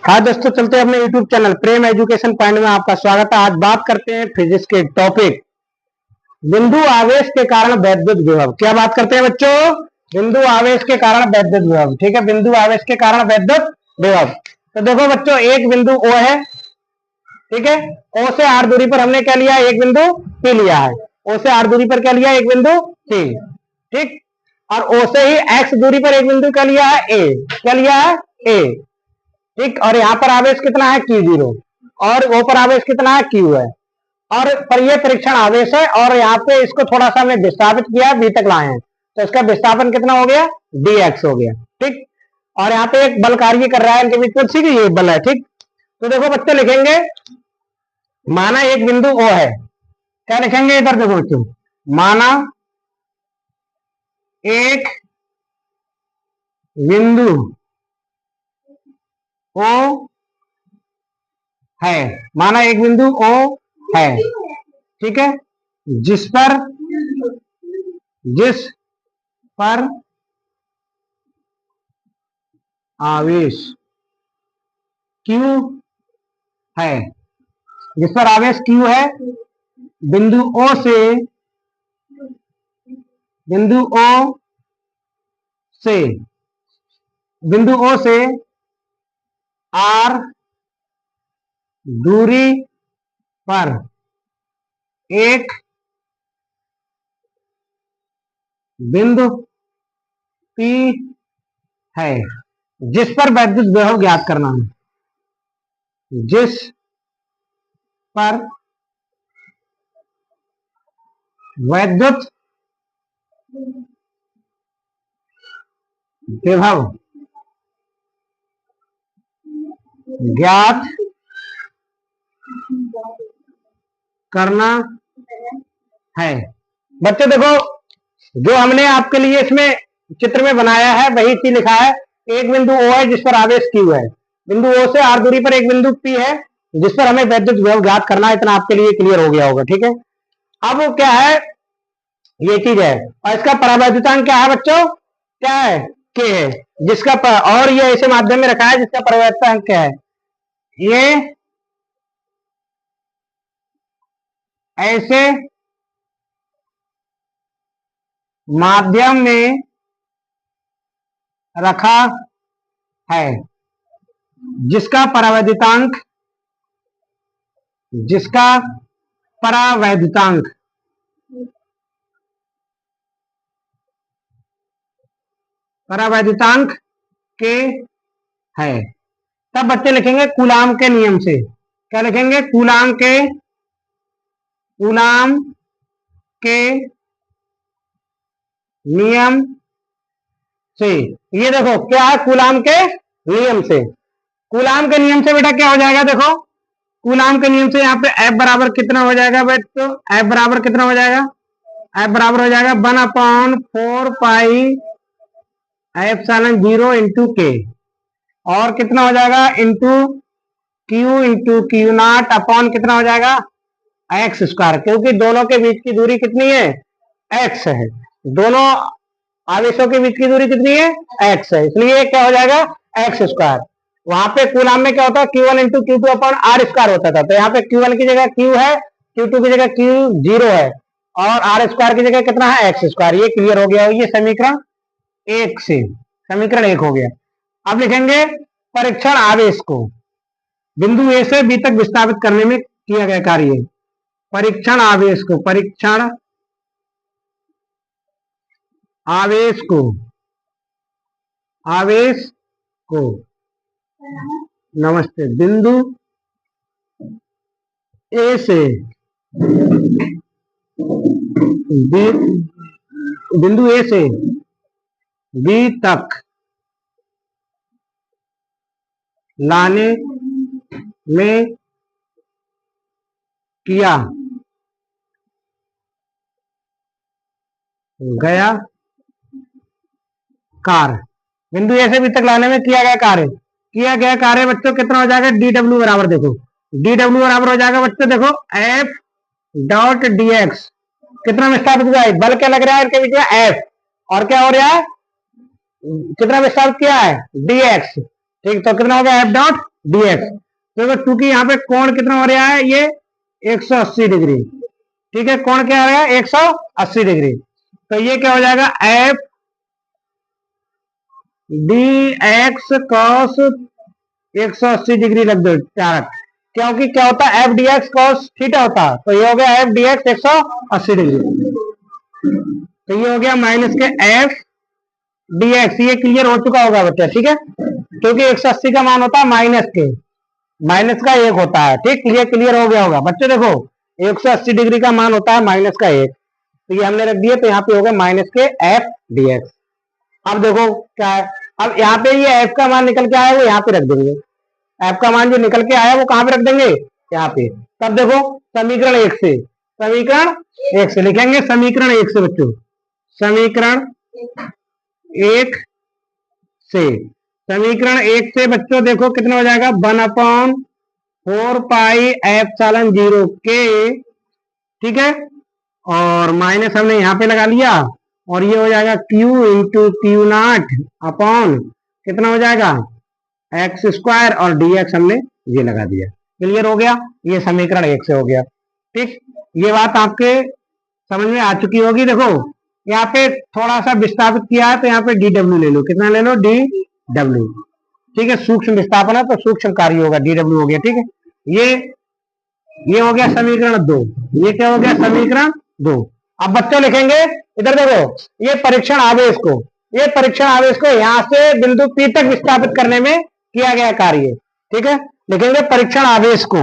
हाँ दोस्तों, चलते हैं अपने YouTube चैनल प्रेम एजुकेशन पॉइंट में। आपका स्वागत है। आज बात करते हैं फिजिक्स के टॉपिक बिंदु आवेश के कारण वैद्युत विभव। क्या बात करते हैं बच्चों? बिंदु आवेश के कारण वैद्युत विभव। ठीक है, बिंदु आवेश के कारण वैद्युत विभव। तो देखो बच्चों, एक बिंदु O है। ठीक है, O से R दूरी पर हमने क्या लिया? एक बिंदु P लिया है। O से R दूरी पर क्या लिया? एक बिंदु C। ठीक, और O से ही X दूरी पर एक बिंदु क्या लिया है? A। क्या लिया है? A। ठीक, और यहाँ पर आवेश कितना है? Q0। और O पर आवेश कितना है? Q है। और पर ये परीक्षण आवेश है, और यहाँ पे इसको थोड़ा सा हमने विस्थापित किया, B तक लाए हैं, तो इसका विस्थापन कितना हो गया? dx हो गया। ठीक, और यहाँ पे एक बल कार्य कर रहा है इनके बीच में। ठीक है, ये बल है। ठीक, तो देखो बच्चे लिखेंगे, माना एक बिंदु O है। क्या लिखेंगे इधर? देखो बच्चों, माना एक बिंदु O है। माना एक बिंदु O है। ठीक है, जिस पर आवेश Q है। जिस पर आवेश Q है, बिंदु O से बिंदु O से R दूरी पर एक बिंदु P है, जिस पर वैद्युत विभव ज्ञात करना है। जिस पर वैद्युत विभव ज्ञात करना है। बच्चे देखो, जो हमने आपके लिए इसमें चित्र में बनाया है वही चीज लिखा है। एक बिंदु O है जिस पर आवेश Q है। बिंदु O से R दूरी पर एक बिंदु P है जिस पर हमें वैद्युत विभव ज्ञात करना है। इतना आपके लिए क्लियर हो गया होगा। ठीक है, अब वो क्या है? ये चीज है, और इसका परावैद्युतांक क्या है बच्चों? क्या है? K है। जिसका और ये ऐसे माध्यम में रखा है जिसका परावैद्युतांक क्या है? ये ऐसे माध्यम में रखा है जिसका परावैद्युतांक परावैद्युतांक के है। तब बच्चे लिखेंगे कूलाम के नियम से। क्या लिखेंगे? कूलाम के नियम से। ये देखो क्या है? कूलाम के नियम से। कूलाम के नियम से बेटा क्या हो जाएगा? देखो, कूलाम के नियम से यहाँ पे F बराबर कितना हो जाएगा बेटा? F बराबर कितना हो जाएगा? F बराबर हो जाएगा 1/4 पाई एप्सिलॉन 0 इंटू K। और कितना हो जाएगा? इंटू क्यू नॉट अपॉन कितना हो जाएगा? X square. क्योंकि दोनों के बीच की दूरी कितनी है? एक्स है। दोनों आवेशों के बीच की दूरी कितनी है? एक्स है, इसलिए क्या हो जाएगा? X square. वहां पे कूलाम में क्या होता है? Q1 into Q2 upon R square होता था। तो यहाँ पे Q1 की जगह Q है, Q2 की जगह Q0 है, और R स्क्वायर की जगह कितना है? X square. ये क्लियर हो गया। ये समीकरण 1 हो गया। अब लिखेंगे परीक्षण आवेश को बिंदु A से B तक विस्थापित करने में किया गया कार्य। परीक्षण आवेश को नमस्ते, बिंदु A से B तक लाने में किया गया कार्य। बिंदु ए से बी तक लाने में किया गया कार्य बच्चों कितना हो जाएगा? dw बराबर, देखो dw बराबर हो जाएगा बच्चों, देखो F डॉट dx। कितना विस्थापित हुआ है? बल क्या लग रहा है इनके बीच में? F। और क्या हो रहा है? कितना विस्थापित किया है? dx। ठीक, तो कितना हो गया? F dot dx। तो चूंकि यहाँ पे कोण कितना हो रहा है, ये 180 डिग्री, ठीक है, कोण क्या हो रहा है 180 डिग्री। तो ये क्या हो जाएगा, F D x cos 180 degree लग दो चार, क्योंकि क्या होता है F D x cos theta होता है, तो ये हो गया एफ डी एक्स 180 डिग्री। तो ये हो गया माइनस के एफ डी एक्स, ये क्लियर हो चुका होगा बच्चा, ठीक है, क्योंकि 180 का मान होता है माइनस के, माइनस का एक होता है, ठीक, क्लियर क्लियर हो गया होगा बच्चों। देखो 180 डिग्री का मान होता है माइनस का एक, तो ये हमने रख दिया, तो यहाँ पे हो गया माइनस के एफ डी एक्स। अब देखो क्या है, अब यहाँ पे ये एफ का मान निकल के आया वो यहाँ पे रख देंगे, एफ का मान जो निकल के आया वो कहाँ पे रख देंगे, यहाँ पे। तब देखो समीकरण एक से, समीकरण एक से लिखेंगे, समीकरण एक से बच्चों, समीकरण एक से, समीकरण एक से बच्चों देखो कितना हो जाएगा, 1/4 पाई एप्सिलॉन 0 के, ठीक है, और माइनस हमने यहाँ पे लगा लिया, और ये हो जाएगा Q into Q not upon कितना हो जाएगा एक्स स्क्वायर, और dx हमने ये लगा दिया। क्लियर हो गया, ये समीकरण एक से हो गया, ठीक। ये बात आपके समझ में आ चुकी होगी। देखो यहाँ पे थोड़ा सा विस्थापित किया है, तो यहाँ पे डी डब्ल्यू ले लो, कितना ले लो, डी डब्ल्यू, ठीक है, सूक्ष्म विस्थापन है तो सूक्ष्म कार्य होगा, डी डब्ल्यू हो गया, ठीक है। ये हो गया समीकरण 2, ये क्या हो गया समीकरण 2। अब बच्चों लिखेंगे इधर देखो, ये परीक्षण आवेश को, ये परीक्षण आवेश को यहाँ से बिंदु P तक विस्थापित करने में किया गया कार्य, ठीक है, लिखेंगे परीक्षण आवेश को।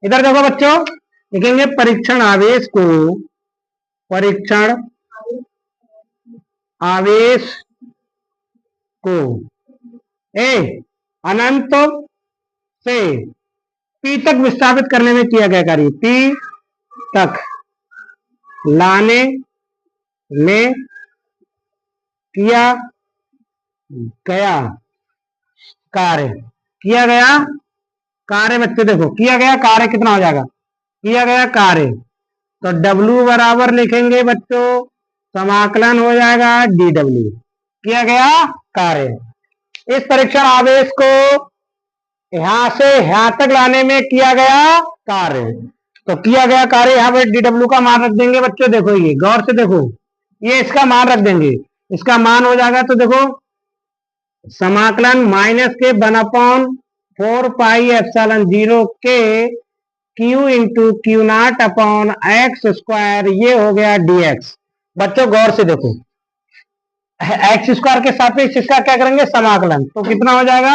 इधर देखो बच्चों, लिखेंगे परीक्षण आवेश को, परीक्षण आवेश को ए अनंत से P तक विस्थापित करने में किया गया कार्य, P तक लाने में किया गया कार्य, किया गया कार्य बच्चे देखो, किया गया कार्य कितना हो जाएगा, किया गया कार्य, तो W बराबर लिखेंगे बच्चों, समाकलन हो जाएगा डी डब्ल्यू, किया गया कार्य। इस परीक्षण आवेश को यहां से यहां तक लाने में किया गया कार्य, तो किया गया कार्य यहाँ पे डी डब्ल्यू का मान रख देंगे बच्चों। देखो ये गौर से देखो, ये इसका मान रख देंगे, इसका मान हो जाएगा, तो देखो समाकलन माइनस के 1/4 पाई एप्सिलॉन 0 के Q into Q not upon x square, ये हो गया dx। बच्चों गौर से देखो, एक्स स्क्वायर के सापेक्ष इसका क्या करेंगे समाकलन, तो कितना हो जाएगा,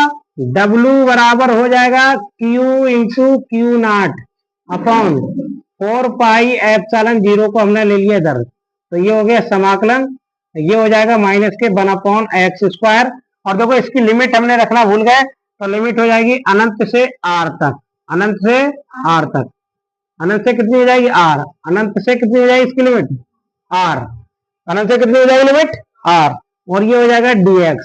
W बराबर हो जाएगा Q into Q not upon 4 pi epsilon 0 को हमने ले लिया इधर, तो ये हो गया समाकलन, ये हो जाएगा माइनस के 1/x स्क्वायर। और देखो इसकी लिमिट हमने रखना भूल गए, तो लिमिट हो जाएगी अनंत से r तक, अनंत से r तक, अनंत से कितनी हो जाएगी r, अनंत से कितनी हो जाएगी इसकी लिमिट r, अनंत से कितनी हो जाएगी लिमिट r, और ये हो जाएगा dx।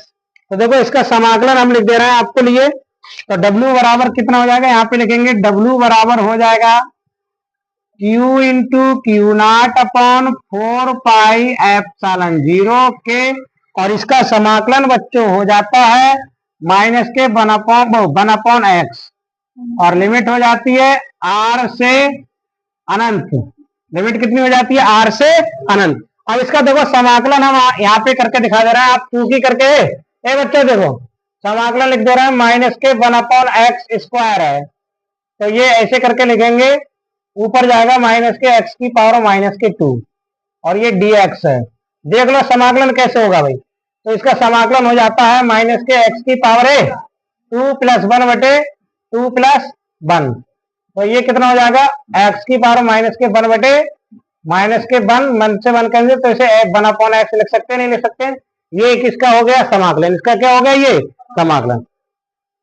तो देखो इसका समाकलन हम लिख दे रहे हैं आपको लिए, तो W बराबर कितना हो जाएगा, यहाँ पे लिखेंगे W बराबर हो जाएगा Q into Q not upon 4 pi epsilon 0 के, और इसका समाकलन बच्चों हो जाता है माइनस के 1/x, और लिमिट हो जाती है r से अनंत, लिमिट कितनी हो जाती है r से अनंत। अब इसका देखो समाकलन हम यहाँ पे करके दिखा दे रहे हैं, आप चूंकि करके ए बच्चों देखो समाकलन लिख दे रहे हैं माइनस के 1/x स्क्वायर है, तो ये ऐसे करके लिखेंगे, ऊपर जाएगा माइनस के x की पावर माइनस के 2, और ये dx है। देख लो समाकलन कैसे होगा भाई, तो इसका समाकलन हो जाता है माइनस के x की पावर है 2 + 1 बटे 2 + 1, तो ये कितना हो जाएगा x की पावर माइनस के 1 बटे माइनस के 1 से 1 करेंगे, तो इसे 1/x लिख सकते हैं, नहीं लिख सकते। ये किसका हो गया समाकलन, इसका क्या हो गया ये समाकलन।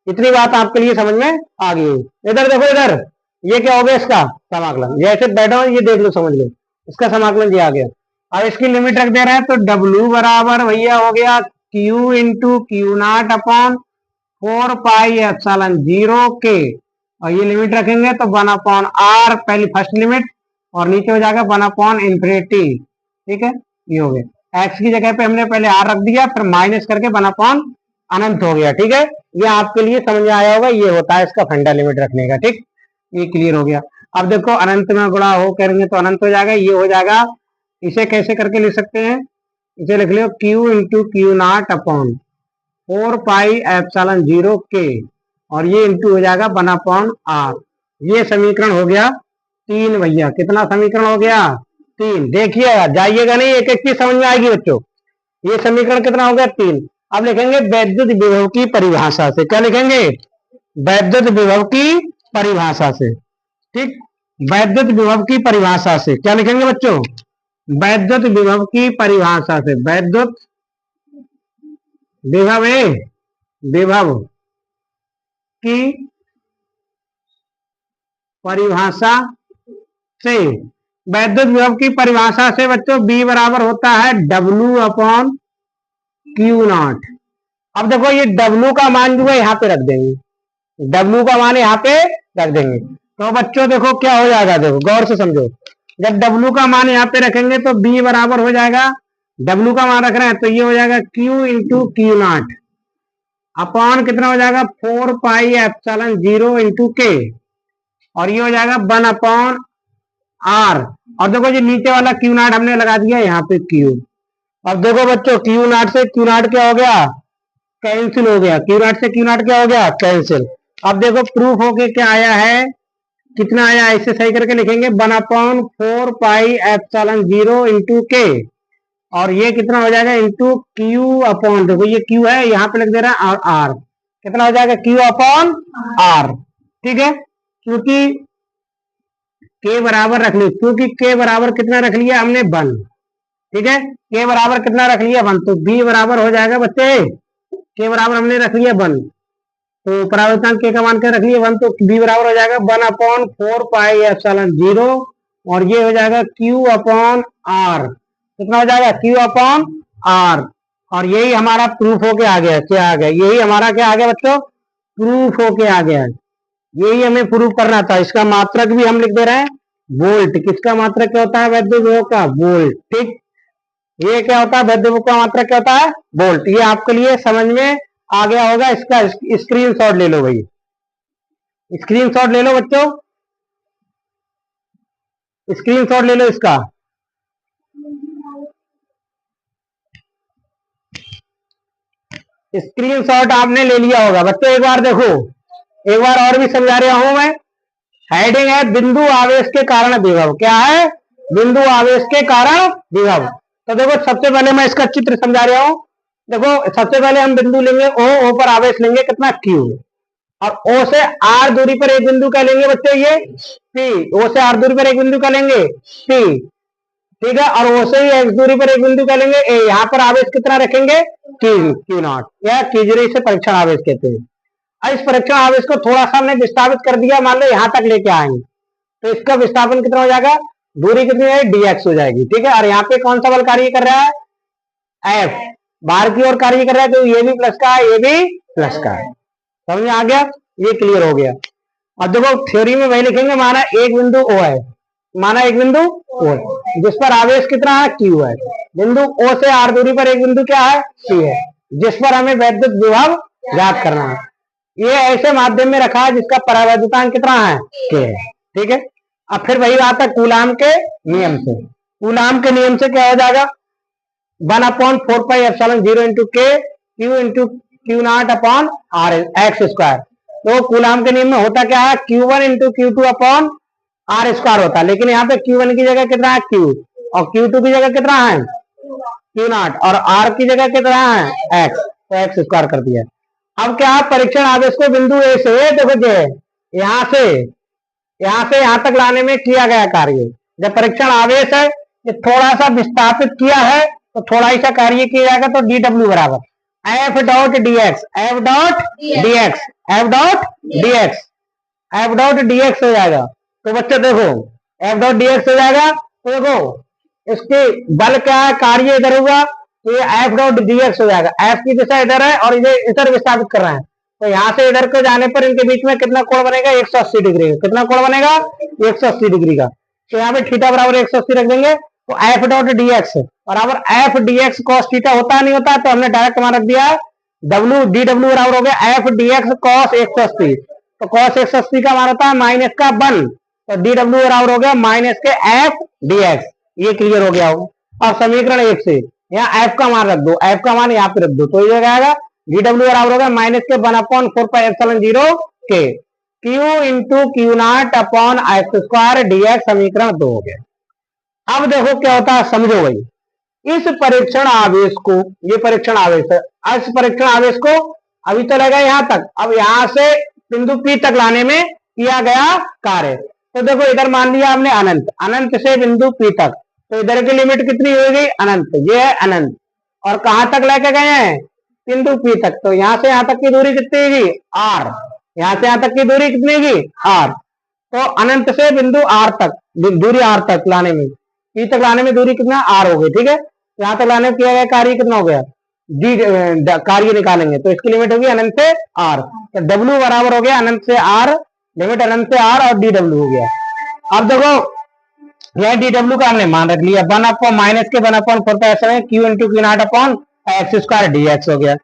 इतनी बात आपके लिए समझ में आ गई। इधर देखो, इधर ये क्या हो गया इसका समाकलन, ये ऐसे बैठो ये देख लो समझ लो, इसका समाकलन ये आ गया। अब इसकी लिमिट रख दे रहे हैं, तो W बराबर भैया हो गया Q into Q not upon 4 pi epsilon 0 के, और ये लिमिट रखेंगे तो 1/r पहली फर्स्ट लिमिट, और नीचे हो जाएगा 1/∞, ठीक है, ये हो गया। x की जगह पे हमने पहले r रख दिया, फिर माइनस करके 1/∞ अनंत हो गया। ठीक है, ये आपके लिए समझ में आया होगा, ये होता है इसका फंडा लिमिट रखने का। ठीक, ये क्लियर हो गया। अब देखो अनंत में गुणा हो करेंगे तो अनंत हो जाएगा, ये हो जाएगा। इसे कैसे करके लिख सकते हैं, इसे लिख लो Q into Q not upon 4 pi epsilon 0 के, और ये इंटू हो जाएगा 1/r। ये समीकरण हो गया 3 भैया। कितना समीकरण हो गया, 3। देखिएगा, जाइएगा नहीं, एक एक चीज समझ में आएगी बच्चों। ये समीकरण कितना हो गया, 3। अब लिखेंगे वैद्युत विभव की परिभाषा से। क्या लिखेंगे, वैद्युत विभव की परिभाषा से। ठीक, वैद्युत विभव की परिभाषा से क्या लिखेंगे बच्चों, वैद्युत विभव की परिभाषा से। वैद्युत विभव विभव की परिभाषा से, वैद्युत विभव की परिभाषा से बच्चों B बराबर होता है W अपॉन क्यू नॉट। अब देखो ये W का मान जो है यहाँ पे रख देंगे, W का मान यहाँ पे रख देंगे। तो बच्चों देखो क्या हो जाएगा, देखो गौर से समझो। जब W का मान यहाँ पे रखेंगे तो B बराबर हो जाएगा, W का मान रख रहे हैं तो ये हो जाएगा Q into Q not upon कितना हो जाएगा 4 पाई एप्सिलॉन 0 इंटू के, और ये हो जाएगा 1/r। और देखो ये नीचे वाला क्यू नॉट हमने लगा दिया यहाँ पे Q। अब देखो बच्चों क्यू नॉट से क्यू नॉट क्या हो गया, कैंसिल हो गया। क्यू नॉट से क्यू नॉट क्या हो गया, कैंसिल। अब देखो प्रूफ होके क्या आया है, कितना आया, इसे सही करके लिखेंगे 1/4 पाई एप्सिलॉन 0 इंटू के, और ये कितना हो जाएगा इंटू क्यू अपॉन, देखो ये क्यू है यहाँ पे लिख दे रहा है, और आर कितना हो जाएगा, क्यू अपॉन आर। ठीक है, क्योंकि के बराबर रख ली, क्योंकि के बराबर कितना रख लिया हमने 1। ठीक है, के बराबर कितना रख लिया 1, तो बी बराबर हो जाएगा बच्चे, के बराबर हमने रख लिया 1, तो परावर्तन के का मान के रख लिया 1, तो बी बराबर हो जाएगा 1/4 पाई एप्सिलॉन 0, और ये हो जाएगा क्यू अपॉन आर। कितना हो जाएगा, क्यू अपॉन आर। और यही हमारा प्रूफ होके आ गया, क्या आ गया, यही हमारा क्या आ गया बच्चों, प्रूफ होके आ गया। यही हमें प्रूफ करना था। इसका मात्रक भी हम लिख दे रहे हैं वोल्ट। किसका मात्रक क्या होता है, वैद्युत विभव का, वोल्ट। ठीक, ये क्या होता है, वैद्युत विभव का मात्रक क्या होता है, वोल्ट। ये आपके लिए समझ में आ गया होगा। इसका स्क्रीनशॉट ले लो भाई, स्क्रीनशॉट ले लो बच्चों, स्क्रीनशॉट ले लो इसका। स्क्रीनशॉट आपने ले लिया होगा बच्चों। एक बार देखो, एक बार और भी समझा रहा हूं मैं। हेडिंग है बिंदु आवेश के कारण विभव। क्या है, बिंदु आवेश के कारण विभव। तो देखो सबसे पहले मैं इसका चित्र समझा रहा हूं। देखो सबसे पहले हम बिंदु लेंगे ओ पर आवेश लेंगे कितना Q, और O से R दूरी पर एक बिंदु का लेंगे बच्चों ये P। O से R दूरी पर एक बिंदु का लेंगे P। ठीक है, और O से ही X दूरी पर एक बिंदु का लेंगे A। यहाँ पर आवेश कितना रखेंगे, Q नॉट, या Q0 इसे परीक्षण आवेश कहते हैं। इस परीक्षण आवेश को थोड़ा सा हमने विस्थापित कर दिया, मान लो यहाँ तक लेके आएंगे, तो इसका विस्थापन कितना हो जाएगा, दूरी कितनी है, dx हो जाएगी। ठीक है, और यहाँ पे कौन सा बल कार्य कर रहा है, F बाहर की ओर कार्य कर रहा है, तो ये भी प्लस का है, ये भी प्लस का है। समझ में आ गया, ये क्लियर हो गया। अब देखो थ्योरी में वही लिखेंगे, माना एक बिंदु O है, माना एक बिंदु O है जिस पर आवेश कितना है, Q है। बिंदु O से R दूरी पर एक बिंदु क्या है, P है, जिस पर हमें वैद्युत विभव ज्ञात करना है। ये ऐसे माध्यम में रखा है जिसका परावैद्युतांक कितना है, K है। ठीक है, अब फिर वही बात है कूलाम के नियम से। कूलाम के नियम से क्या हो जाएगा, 1/4 pi epsilon 0 into K Q into Q not upon R X square. तो कूलाम के नियम में होता क्या है, Q1 into Q2 upon R square होता है, लेकिन यहाँ पे Q1 की जगह कितना है Q, और Q2 की जगह कितना है Q नॉट, और R की जगह कितना है X, तो एक्स स्क्वायर कर दिया। अब क्या, परीक्षण आवेश को बिंदु ए से, देखो यहाँ से यहाँ तक लाने में किया गया कार्य। जब परीक्षण आवेश है ये थोड़ा सा विस्थापित किया है तो थोड़ा ही सा कार्य किया जाएगा, तो dw बराबर F dot dx, F dot dx, F dot dx, F dot dx हो जाएगा। तो बच्चे देखो F डॉट dx हो जाएगा, तो देखो इसके बल क्या है, कार्य इधर होगा, तो ये F डॉट dx हो जाएगा। F की दिशा इधर है और इधर विस्थापित कर रहे हैं, तो यहाँ से इधर को जाने पर इनके बीच में कितना कोण बनेगा, 180 डिग्री का। कितना कोण बनेगा, 180 डिग्री का। तो यहाँ पे थीटा बराबर 180 रख देंगे, तो F डॉट dx बराबर F dx cos थीटा होता नहीं होता, तो हमने डायरेक्ट मान रख दिया डब्ल्यू डी डब्ल्यू बराबर हो गया एफ डी एक्स कॉस 180। तो कॉस 180 का मान होता है माइनस का 1, तो डी डब्ल्यू बराबर हो गया माइनस के एफ डी एक्स। ये क्लियर हो गया हो। अब समीकरण 1 से यहाँ एफ का मान रख दो, एफ का मान यहाँ पे रख दो, तो ये आएगा डी डब्ल्यू बराबर हो गया माइनस के 1/4 के Q into Q not upon x square D x. समीकरण 2 हो गया। अब देखो क्या होता है, समझो भाई। इस परीक्षण आवेश को, ये परीक्षण आवेश है, इस परीक्षण आवेश को अभी तो लगा यहां तक, अब यहां से बिंदु पी तक लाने में किया गया कार्य। तो देखो इधर मान लिया हमने अनंत, अनंत से बिंदु पी तक, तो इधर की लिमिट कितनी हो गई अनंत, ये है अनंत। और कहां तक लेके गए हैं बिंदु पी तक, तो यहां से यहां तक की दूरी कितनी होगी आर, यहां से यहां तक की दूरी कितनी होगी आर। तो अनंत से बिंदु आर तक, दूरी आर तक लाने में, पी तक लाने में दूरी कितना आर हो गई, ठीक है। यहां तक लाने में किया गया कार्य कितना हो गया डी, कार्य निकालेंगे तो इसकी लिमिट होगी अनंत से आर। तो डब्ल्यू बराबर हो गया अनंत से आर, लिमिट अनंत से आर और डी डब्ल्यू हो गया। अब देखो यह डी डब्ल्यू का हमने मान रख लिया, 1 अपॉन माइनस के 1/4 Q into Q not upon x square D x हो गया।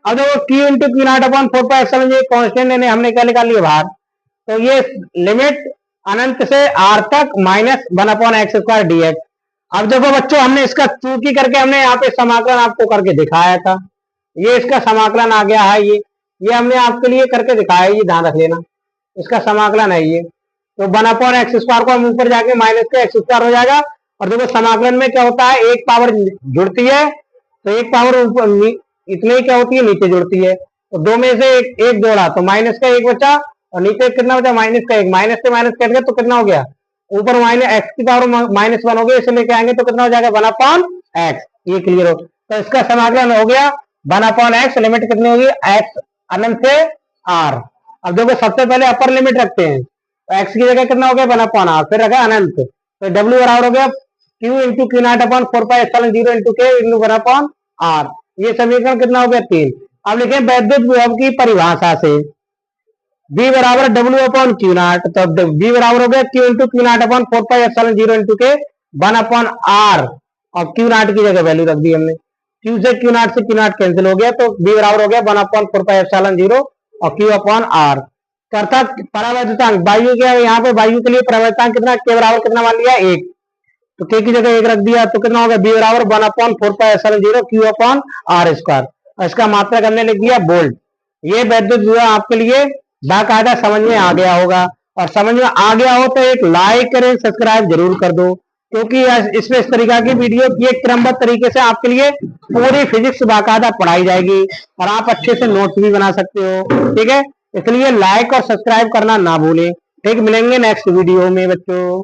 अब देखो Q into Q not upon 4 ये कॉन्स्टेंट हमने क्या निकाल लिया बाहर, तो ये लिमिट अनंत से आर तक minus 1 upon x square D x. अब देखो बच्चों हमने इसका चूंकि करके हमने यहाँ पे समाकलन आपको करके दिखाया था, ये इसका समाकलन आ गया है, ये हमने आपके लिए करके दिखाया, ये ध्यान रख लेना, इसका समाकलन है ये। तो 1 अपॉन एक्स स्क्वायर को हम ऊपर जाके माइनस के एक्स स्क्वायर हो जाएगा। और देखो समाकलन में क्या होता है, एक पावर जुड़ती है तो एक पावर ऊपर इतने ही क्या होती है नीचे जुड़ती है, तो दो में से एक जोड़ा तो माइनस का एक बचा और नीचे कितना बचा माइनस का एक, माइनस से माइनस कट गया तो कितना हो गया ऊपर माइनस एक्स की पावर -1 हो गया, इसे लेके आएंगे तो कितना हो जाएगा 1 अपॉन एक्स। ये क्लियर हो, तो इसका समाकलन हो गया 1 अपॉन एक्स, लिमिट कितनी होगी एक्स अनंत से आर। अब देखो सबसे पहले अपर लिमिट रखते हैं, तो एक्स की जगह कितना हो गया 1 अपॉन आर, फिर रखा अनंत, तो डब्ल्यू बराबर हो गया Q into Q not upon 4πε0 into K into 1 upon R. ये समीकरण कितना हो गया 3। अब लिखे वैद्युत विभव की परिभाषा से बी बराबर डब्ल्यू अपॉन क्यू नॉट, तो बी बराबर हो गया Q into Q not upon 4πε0 into K 1 upon R, और क्यू नॉट की जगह वैल्यू रख दी हमने, क्यू से क्यू नॉट से क्यू नॉट कैंसिल हो गया, तो बी बराबर हो गया 1 अपॉन 4πε0 और क्यू अपॉन आर। अर्थात परावैद्युतांक वायु के, यहाँ पे वायु के लिए परावैद्युतांक कितना के बराबर कितना मान लिया 1, तो के की जगह 1 रख दिया, तो कितना होगा बी बराबर 1 upon 4πε0 Q upon R square. इसका मात्रक हमने लिख दिया बोल्ट। ये वैद्युत विभव आपके लिए बाकायदा समझ में आ गया होगा, और समझ में आ गया हो तो एक लाइक करें, सब्सक्राइब जरूर कर दो, क्योंकि इसमें इस तरीका की वीडियो की एक क्रमबद्ध तरीके से आपके लिए पूरी फिजिक्स बाकायदा पढ़ाई जाएगी और आप अच्छे से नोट्स भी बना सकते हो, ठीक है। इसलिए लाइक और सब्सक्राइब करना ना भूलें। ठीक, मिलेंगे नेक्स्ट वीडियो में बच्चों।